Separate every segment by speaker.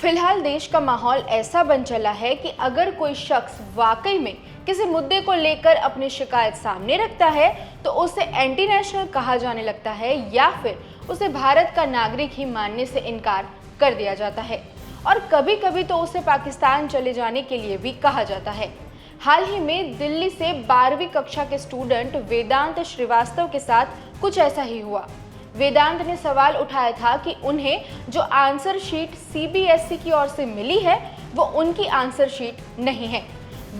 Speaker 1: फिलहाल देश का माहौल ऐसा बन चला है कि अगर कोई शख्स वाकई में किसी मुद्दे को लेकर अपनी शिकायत सामने रखता है तो उसे एंटी नेशनल कहा जाने लगता है या फिर उसे भारत का नागरिक ही मानने से इनकार कर दिया जाता है और कभी कभी तो उसे पाकिस्तान चले जाने के लिए भी कहा जाता है। हाल ही में दिल्ली से 12वीं कक्षा के स्टूडेंट वेदांत श्रीवास्तव के साथ कुछ ऐसा ही हुआ। वेदांत ने सवाल उठाया था कि उन्हें जो आंसर शीट सीबीएसई की ओर से मिली है वो उनकी आंसर शीट नहीं है।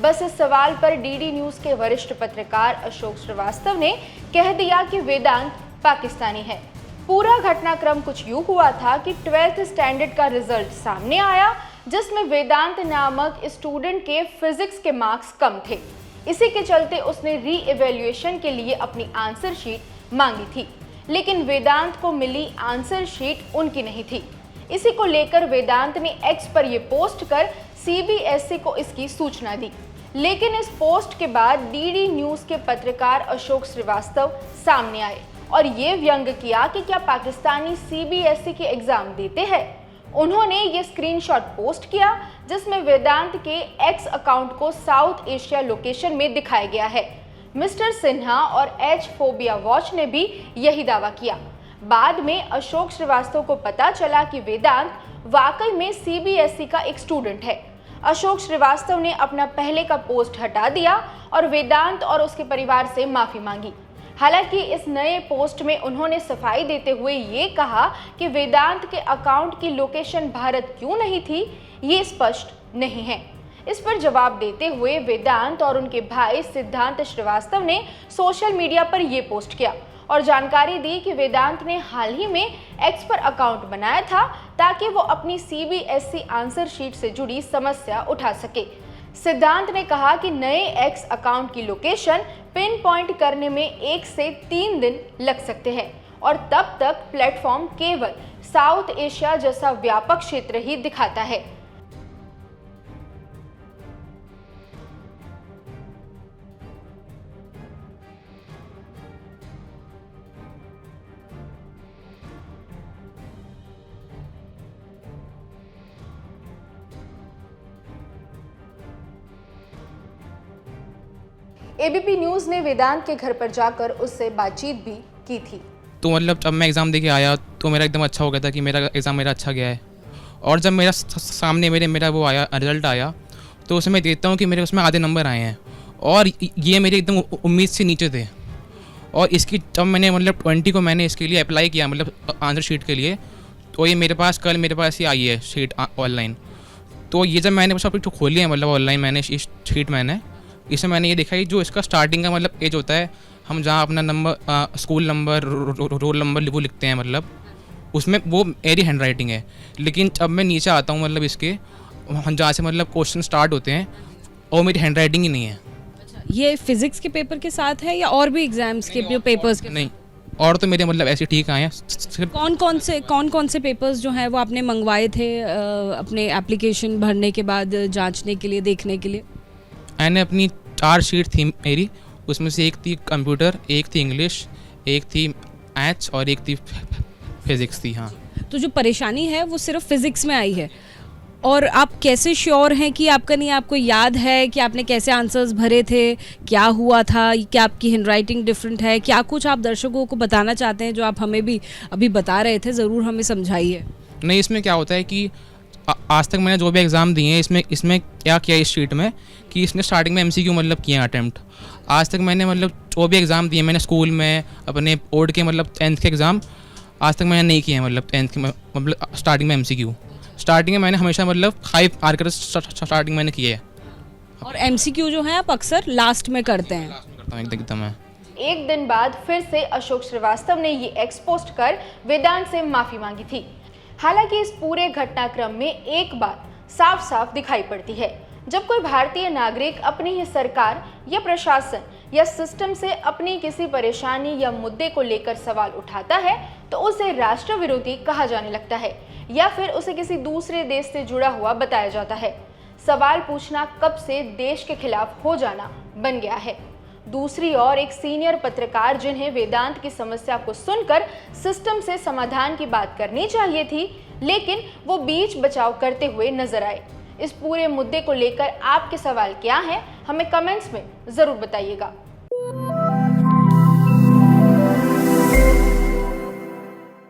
Speaker 1: बस इस सवाल पर डीडी न्यूज के वरिष्ठ पत्रकार अशोक श्रीवास्तव ने कह दिया कि वेदांत पाकिस्तानी है। पूरा घटनाक्रम कुछ यूं हुआ था कि 12th स्टैंडर्ड का रिजल्ट सामने आया जिसमें वेदांत नामक स्टूडेंट के फिजिक्स के मार्क्स कम थे। इसी के चलते उसने री इवैल्यूएशन के लिए अपनी आंसर शीट मांगी थी, लेकिन वेदांत को मिली आंसर शीट उनकी नहीं थी। इसी को लेकर वेदांत ने एक्स पर यह पोस्ट कर सीबीएसई को इसकी सूचना दी, लेकिन इस पोस्ट के बाद डीडी न्यूज के पत्रकार अशोक श्रीवास्तव सामने आए और ये व्यंग किया कि क्या पाकिस्तानी सीबीएसई के एग्जाम देते हैं। उन्होंने ये स्क्रीनशॉट पोस्ट किया जिसमें वेदांत के एक्स अकाउंट को साउथ एशिया लोकेशन में दिखाया गया है। मिस्टर सिन्हा और एच फोबिया वॉच ने भी यही दावा किया। बाद में अशोक श्रीवास्तव को पता चला कि वेदांत वाकई में सीबीएसई का एक स्टूडेंट है। अशोक श्रीवास्तव ने अपना पहले का पोस्ट हटा दिया और वेदांत और उसके परिवार से माफी मांगी। हालांकि इस नए पोस्ट में उन्होंने सफाई देते हुए ये कहा कि वेदांत के अकाउंट की लोकेशन भारत क्यों नहीं थी, ये स्पष्ट नहीं है। इस पर जवाब देते हुए वेदांत और उनके भाई सिद्धांत श्रीवास्तव ने सोशल मीडिया पर यह पोस्ट किया और जानकारी दी कि वेदांत ने हाल ही में एक्स पर अकाउंट बनाया था ताकि वो अपनी सीबीएसई आंसर शीट से जुड़ी समस्या उठा सके। सिद्धांत ने कहा कि नए एक्स अकाउंट की लोकेशन पिन पॉइंट करने में 1 से 3 दिन लग सकते हैं और तब तक प्लेटफॉर्म केवल साउथ एशिया जैसा व्यापक क्षेत्र ही दिखाता है। एबीपी न्यूज़ ने वेदांत के घर पर जाकर उससे बातचीत भी की थी।
Speaker 2: तो मतलब जब मैं एग्ज़ाम देके आया तो मेरा एकदम अच्छा हो गया था कि मेरा एग्ज़ाम मेरा अच्छा गया है। और जब मेरा सामने मेरा वो आया रिज़ल्ट आया तो उसमें देखता हूँ कि मेरे उसमें आधे नंबर आए हैं और ये मेरे एकदम उम्मीद से नीचे थे। और इसकी जब मैंने मतलब 20 को मैंने इसके लिए अप्लाई किया मतलब आंसर शीट के लिए, तो ये कल मेरे पास ही आई है शीट ऑनलाइन। तो ये जब मैंने सब कुछ खोली है मतलब ऑनलाइन मैंने इस शीट इसमें मैंने ये देखा कि जो इसका स्टार्टिंग का मतलब एज होता है, हम जहाँ अपना number school number roll number वो लिखते हैं मतलब उसमें वो मेरी हैंड राइटिंग है। लेकिन जब मैं नीचे आता हूँ मतलब इसके जहाँ से मतलब क्वेश्चन स्टार्ट होते हैं और मेरी हैंड राइटिंग ही नहीं है।
Speaker 3: ये फिजिक्स के पेपर के साथ है या और भी एग्जाम्स के जो पेपर्स के?
Speaker 2: नहीं, और तो मेरे मतलब ऐसे ठीक आए हैं।
Speaker 3: कौन कौन से पेपर्स जो हैं वो आपने मंगवाए थे अपने एप्लीकेशन भरने के बाद जांचने के लिए, देखने के लिए?
Speaker 2: मैंने अपनी 4 शीट थी मेरी, उसमें से एक थी कंप्यूटर, एक थी इंग्लिश, एक थी मैथ्स और एक थी फिज़िक्स थी। हाँ,
Speaker 3: तो जो परेशानी है वो सिर्फ फिज़िक्स में आई है। और आप कैसे श्योर हैं कि आपका नहीं, आपको याद है कि आपने कैसे आंसर्स भरे थे, क्या हुआ था, क्या आपकी हैंडराइटिंग डिफरेंट है? क्या कुछ आप दर्शकों को बताना चाहते हैं जो आप हमें भी अभी बता रहे थे? ज़रूर हमें समझाइए।
Speaker 2: नहीं, इसमें क्या होता है कि आज तक मैंने जो भी एग्ज़ाम दिए हैं इसमें क्या किया इस शीट में कि इसने स्टार्टिंग में एमसीक्यू मतलब किए अटैम्प्ट। आज तक मैंने मतलब जो भी एग्ज़ाम दिए मैंने स्कूल में अपने बोर्ड के मतलब 10th के एग्ज़ाम आज तक मैंने नहीं किए हैं मतलब 10th के मतलब स्टार्टिंग में एमसीक्यू। स्टार्टिंग में मैंने हमेशा मतलब 5 आकर स्टार्टिंग मैंने किए है।
Speaker 3: और एमसीक्यू जो है आप अक्सर लास्ट में करते हैं?
Speaker 2: लास्ट में करता हूँ एकदम है।
Speaker 1: एक दिन बाद फिर से अशोक श्रीवास्तव ने ये एक्स पोस्ट कर वेदांत से माफी मांगी थी। हालांकि इस पूरे घटनाक्रम में एक बात साफ साफ दिखाई पड़ती है, जब कोई भारतीय नागरिक अपनी ही सरकार या प्रशासन या सिस्टम से अपनी किसी परेशानी या मुद्दे को लेकर सवाल उठाता है तो उसे राष्ट्र विरोधी कहा जाने लगता है या फिर उसे किसी दूसरे देश से जुड़ा हुआ बताया जाता है। सवाल पूछना कब से देश के खिलाफ हो जाना बन गया है। दूसरी ओर एक सीनियर पत्रकार जिन्हें वेदांत की समस्या को सुनकर सिस्टम से समाधान की बात करनी चाहिए थी, लेकिन वो बीच बचाव करते हुए नजर आए। इस पूरे मुद्दे को लेकर आपके सवाल क्या हैं, हमें कमेंट्स में जरूर बताइएगा।